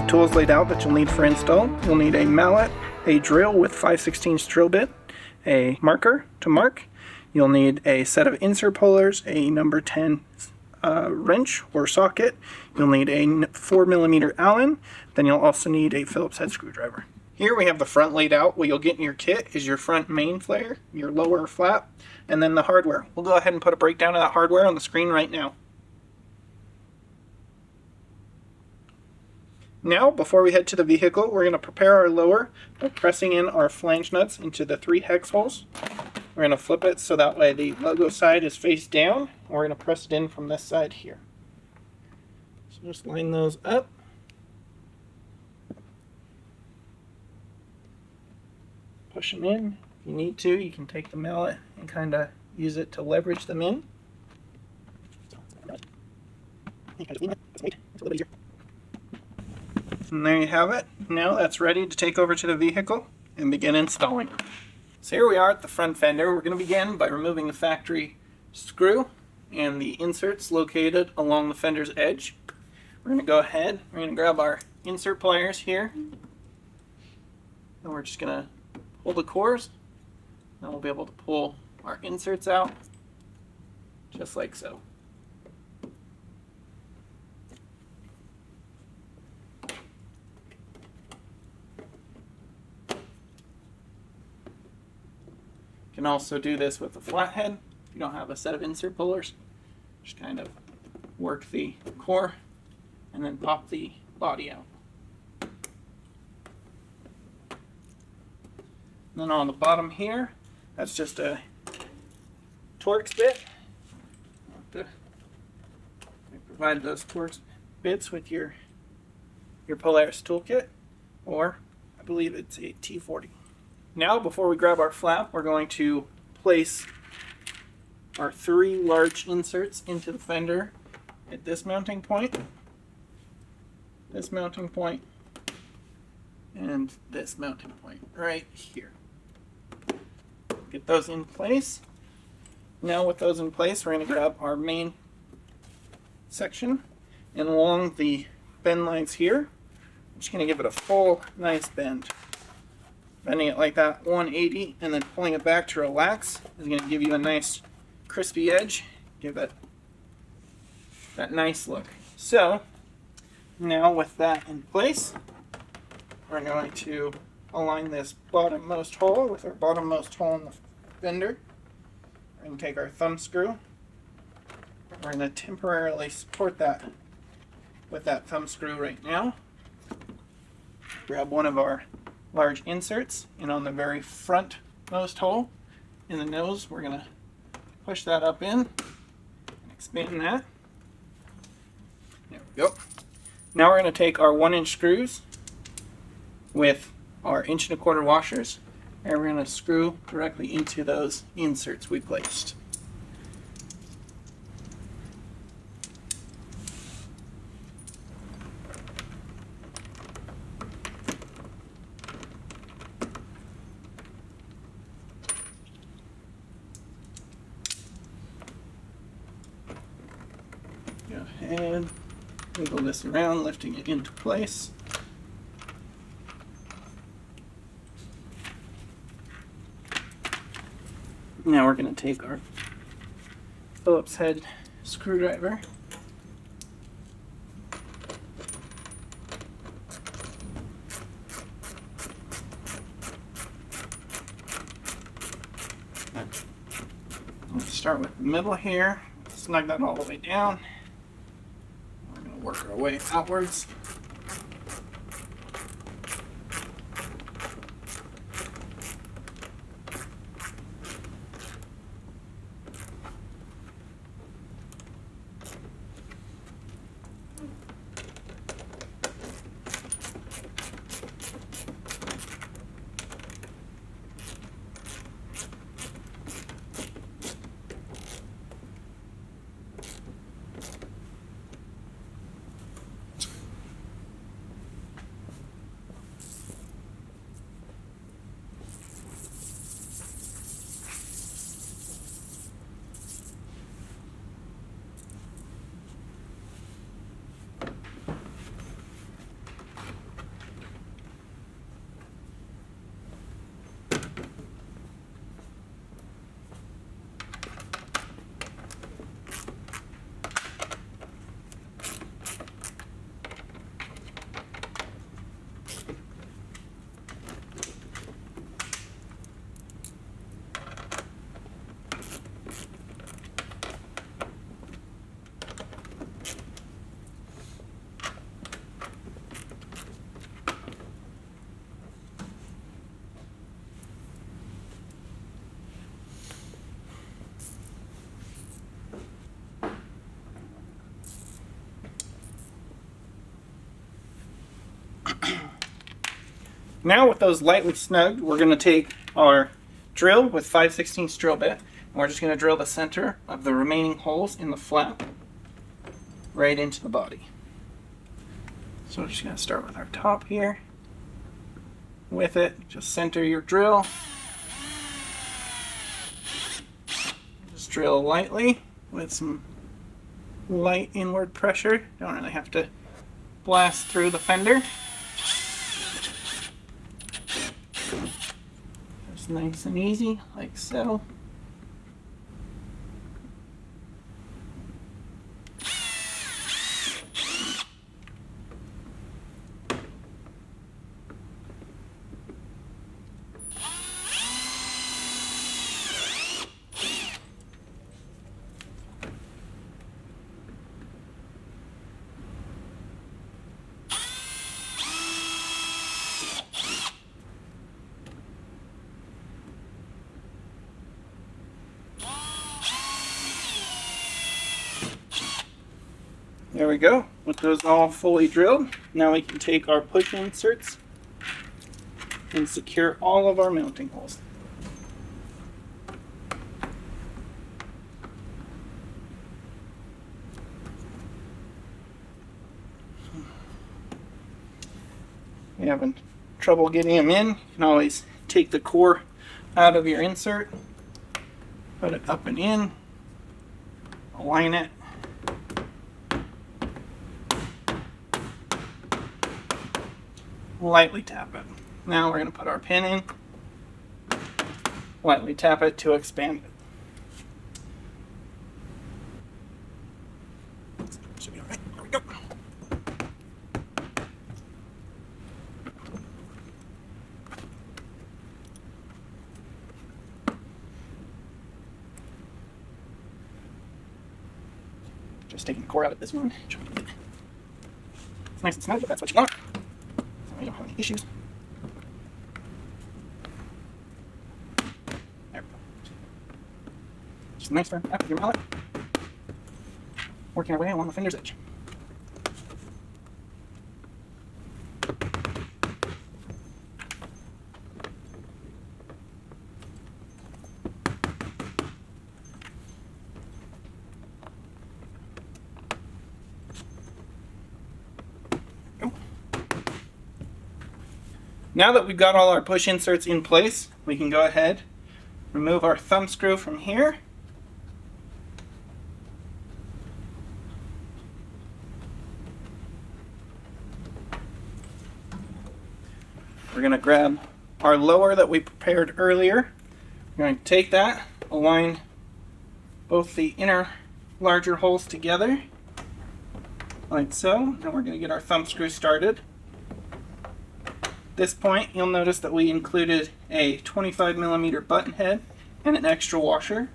tools laid out that you'll need for install. You'll need a mallet, a drill with 5/16 drill bit, a marker to mark. You'll need a set of insert pullers, a number 10 wrench or socket. You'll need a 4mm Allen. Then you'll also need a Phillips head screwdriver. Here we have the front laid out. What you'll get in your kit is your front main flare, your lower flap, and then the hardware. We'll go ahead and put a breakdown of that hardware on the screen right now. Now, before we head to the vehicle, we're going to prepare our lower by pressing in our flange nuts into the 3 hex holes. We're going to flip it so that way the logo side is face down. We're going to press it in from this side here. So just line those up. Push them in. If you need to, you can take the mallet and kind of use it to leverage them in. And there you have it. Now that's ready to take over to the vehicle and begin installing. So here we are at the front fender. We're going to begin by removing the factory screw and the inserts located along the fender's edge. We're going to go ahead, we're going to grab our insert pliers here, and we're just going to pull the cores. Then we'll be able to pull our inserts out just like so. You can also do this with a flathead if you don't have a set of insert pullers. Just kind of work the core and then pop the body out. And then on the bottom here, that's just a Torx bit. You provide those Torx bits with your Polaris toolkit, or I believe it's a T40. Now, before we grab our flap, we're going to place our 3 large inserts into the fender at this mounting point, and this mounting point right here. Get those in place. Now with those in place, we're going to grab our main section, and along the bend lines here, I'm just going to give it a full nice bend. Bending it like that, 180, and then pulling it back to relax is going to give you a nice crispy edge, give it that nice look. So now with that in place, we're going to align this bottommost hole with our bottommost hole in the fender. We're going to take our thumb screw. We're going to temporarily support that with that thumb screw right now. Grab one of our large inserts, and on the very frontmost hole in the nose, we're going to push that up in and expand that. There we go. Now we're going to take our 1-inch screws with our 1¼ washers, and we're going to screw directly into those inserts we placed. Go ahead, wiggle this around, lifting it into place. Now we're going to take our Phillips head screwdriver Let's start with the middle here, snug that all the way down. We're going to work our way outwards. Now with those lightly snugged, we're going to take our drill with 5/16 drill bit, and we're just going to drill the center of the remaining holes in the flap right into the body. So we're just going to start with our top here. With it, just center your drill. Just drill lightly with some light inward pressure. Don't really have to blast through the fender. Just nice and easy, like so. There we go. With those all fully drilled, now we can take our push inserts and secure all of our mounting holes. If you're having trouble getting them in, you can always take the core out of your insert, put it up and in, align it, lightly tap it. Now we're going to put our pin in, lightly tap it to expand it. Should be all right. There we go. Just taking the core out of this one. It's nice and snug, but that's what you want. You don't have any issues. There we go. Just a nice firm tap with your mallet. Working our way along the fender's edge. Now that we've got all our push inserts in place, we can go ahead, remove our thumb screw from here. We're going to grab our lower that we prepared earlier. We're going to take that, align both the inner larger holes together, like so. Now we're going to get our thumb screw started. At this point, you'll notice that we included a 25mm button head and an extra washer.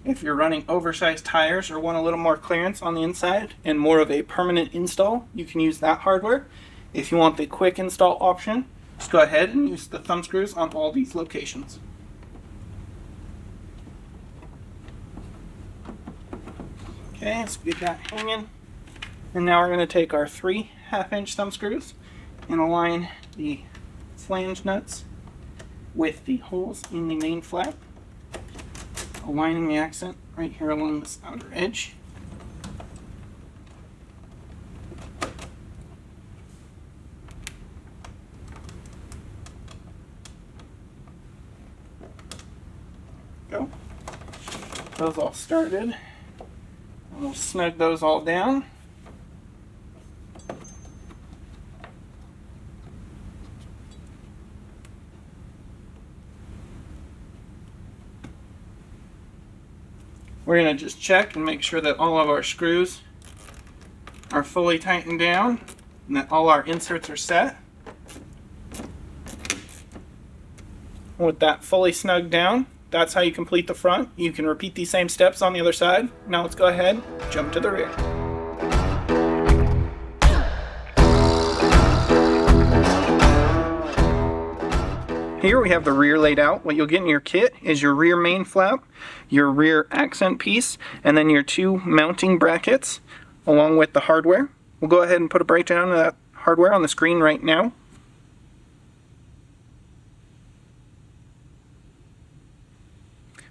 If you're running oversized tires or want a little more clearance on the inside and more of a permanent install, you can use that hardware. If you want the quick install option, just go ahead and use the thumb screws on all these locations. Okay, so we get that hanging. And now we're going to take our 3 1/2-inch thumb screws and align the flange nuts with the holes in the main flap, aligning the accent right here along this outer edge. Go. Those all started. And we'll snug those all down. We're going to just check and make sure that all of our screws are fully tightened down and that all our inserts are set. With that fully snugged down, that's how you complete the front. You can repeat these same steps on the other side. Now let's go ahead, jump to the rear. Here we have the rear laid out. What you'll get in your kit is your rear main flap, your rear accent piece, and then your 2 mounting brackets along with the hardware. We'll go ahead and put a breakdown of that hardware on the screen right now.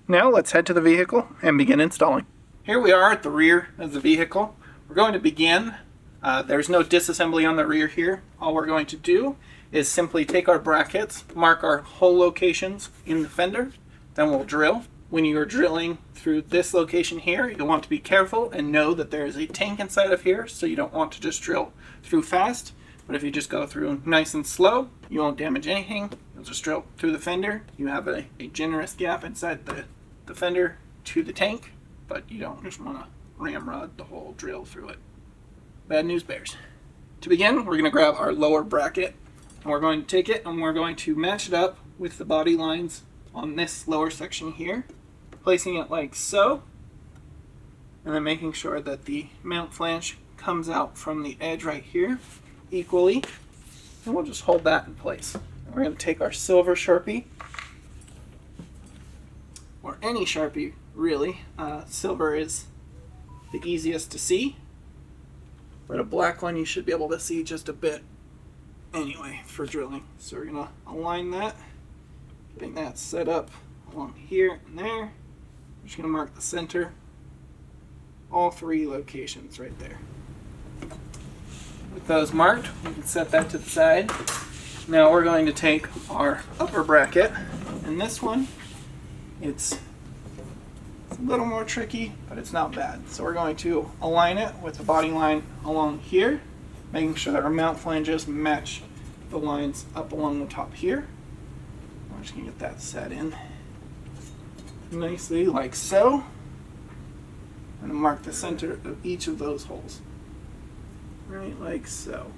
Now let's head to the vehicle and begin installing. Here we are at the rear of the vehicle. We're going to begin. There's no disassembly on the rear here. All we're going to do is simply take our brackets, mark our hole locations in the fender, then we'll drill. When you are drilling through this location here, you'll want to be careful and know that there is a tank inside of here, so you don't want to just drill through fast. But if you just go through nice and slow, you won't damage anything. You'll just drill through the fender. You have a generous gap inside the fender to the tank, but you don't just want to ramrod the whole drill through it. Bad news bears. To begin, we're going to grab our lower bracket, and we're going to take it and we're going to match it up with the body lines on this lower section here, placing it like so, and then making sure that the mount flange comes out from the edge right here equally, and we'll just hold that in place. And we're going to take our silver Sharpie, or any Sharpie really. Silver is the easiest to see, but a black one you should be able to see just a bit anyway for drilling. So we're going to align that, getting that set up along here and there. I'm just going to mark the center, all three locations right there. With those marked, we can set that to the side. Now we're going to take our upper bracket, and this one, it's a little more tricky, but it's not bad. So we're going to align it with the body line along here, making sure that our mount flanges match the lines up along the top here. I'm just going to get that set in nicely like so. I'm going to mark the center of each of those holes. Right like so.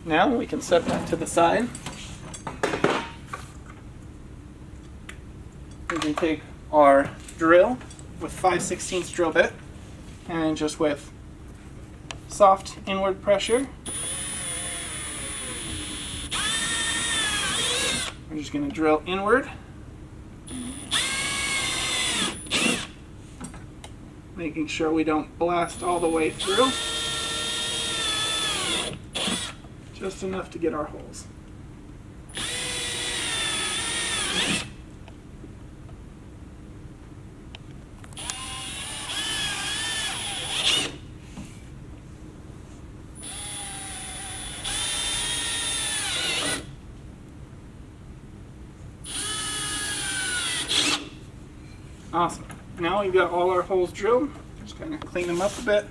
Now we can set that to the side. We can take our drill with 5/16 drill bit and just with soft inward pressure, we're just going to drill inward, making sure we don't blast all the way through, just enough to get our holes. Awesome. Now we've got all our holes drilled. Just kind of clean them up a bit.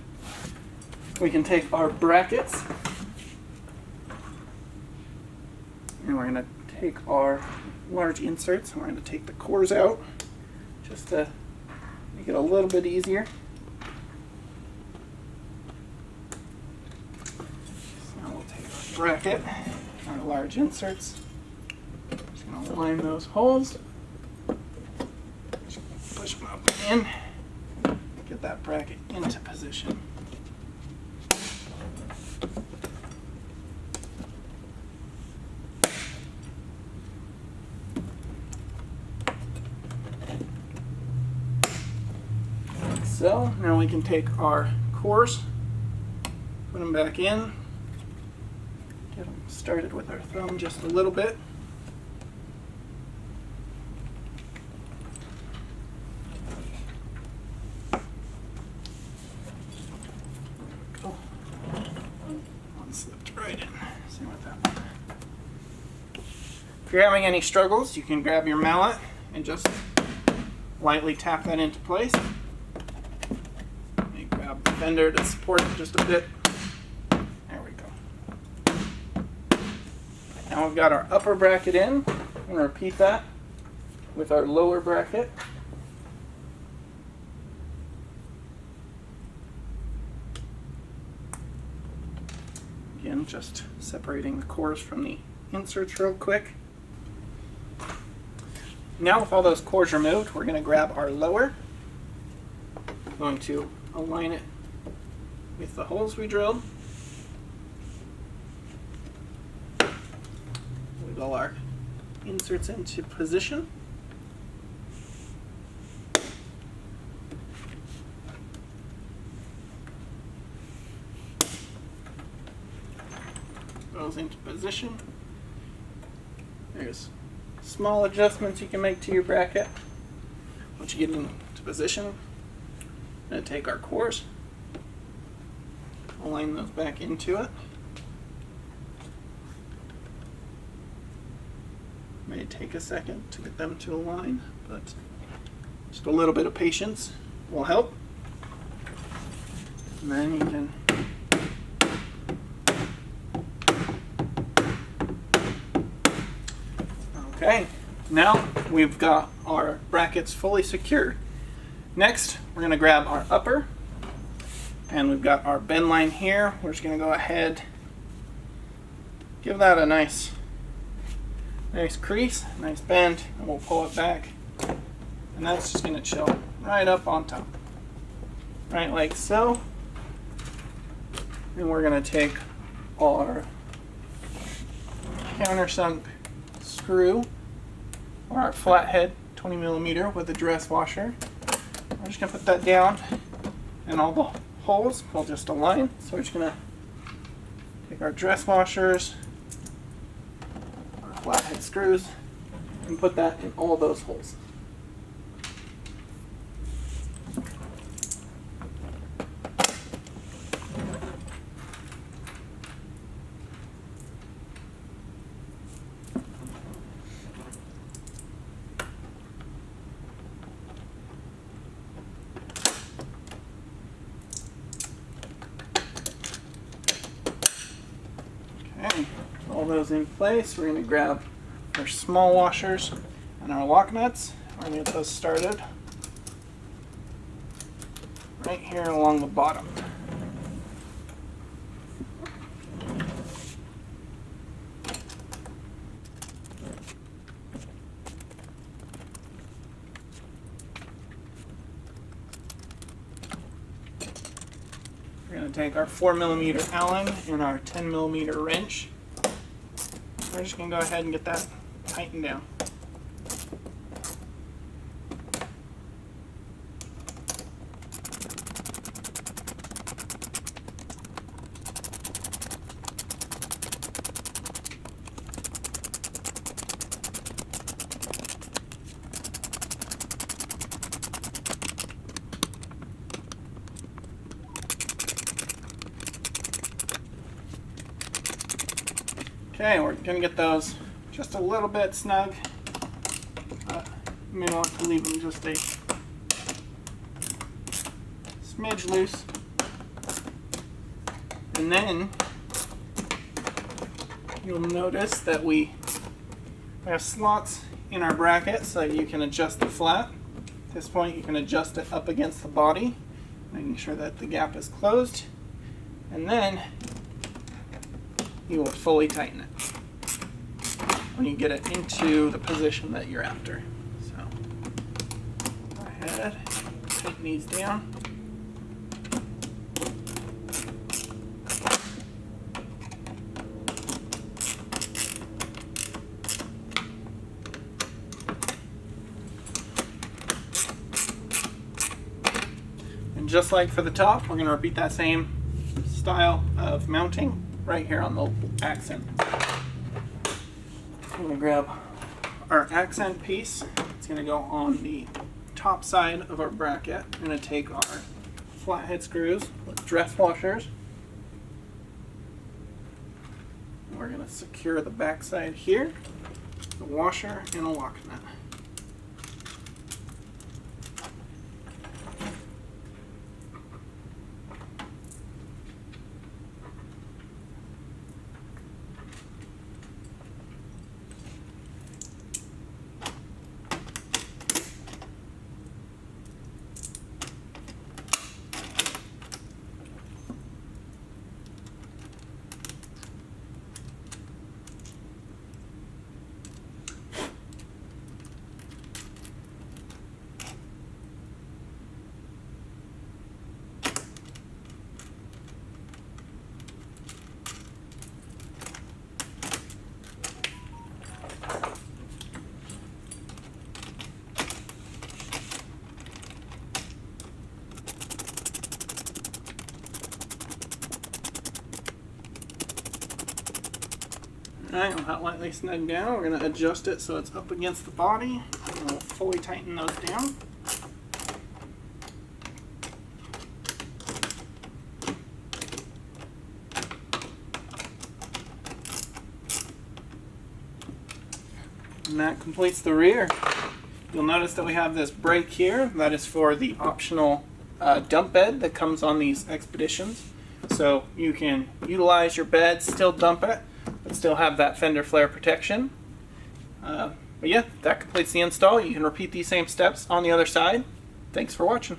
We can take our brackets and we're going to take our large inserts and we're going to take the cores out just to make it a little bit easier. So now we'll take our bracket, our large inserts. Just going to line those holes. Push them up and in, get that bracket into position. So now we can take our cores, put them back in, get them started with our thumb just a little bit. If you're having any struggles, you can grab your mallet and just lightly tap that into place. You grab the fender to support it just a bit. There we go. Now we've got our upper bracket in. I'm going to repeat that with our lower bracket. Again, just separating the cores from the inserts real quick. Now with all those cores removed, we're going to grab our lower. I'm going to align it with the holes we drilled. Wiggle our inserts into position. Those into position. There's small adjustments you can make to your bracket once you get into position. I'm going to take our cores, align those back into it. May take a second to get them to align, but just a little bit of patience will help. And then you can okay, now we've got our brackets fully secured. Next, we're going to grab our upper, and we've got our bend line here. We're just going to go ahead, give that a nice crease, nice bend, and we'll pull it back. And that's just going to chill right up on top, right like so. And we're going to take our countersunk screw, or our flathead 20 millimeter with a dress washer. We're just going to put that down, and all the holes will just align. So we're just going to take our dress washers, our flathead screws, and put that in all those holes. Okay, all those in place, we're going to grab our small washers and our lock nuts. We're going to get those started right here along the bottom. We're going to take our 4 millimeter Allen and our 10 millimeter wrench. We're just going to go ahead and get that tightened down. Okay, we're going to get those just a little bit snug. You may want to leave them just a smidge loose. And then you'll notice that we have slots in our bracket so you can adjust the flat. At this point you can adjust it up against the body, making sure that the gap is closed. And then you will fully tighten it when you get it into the position that you're after. So go ahead, tighten these down. And just like for the top, we're going to repeat that same style of mounting right here on the accent. I'm going to grab our accent piece. It's going to go on the top side of our bracket. I'm going to take our flathead screws with dress washers. And we're going to secure the back side here, the washer, and a lock nut. Alright, we'll have lightly snug down. We're going to adjust it so it's up against the body. And we'll fully tighten those down. And that completes the rear. You'll notice that we have this brake here. That is for the optional dump bed that comes on these Xpeditions. So you can utilize your bed, still dump it, but still have that fender flare protection. But yeah, that completes the install. You can repeat these same steps on the other side. Thanks for watching.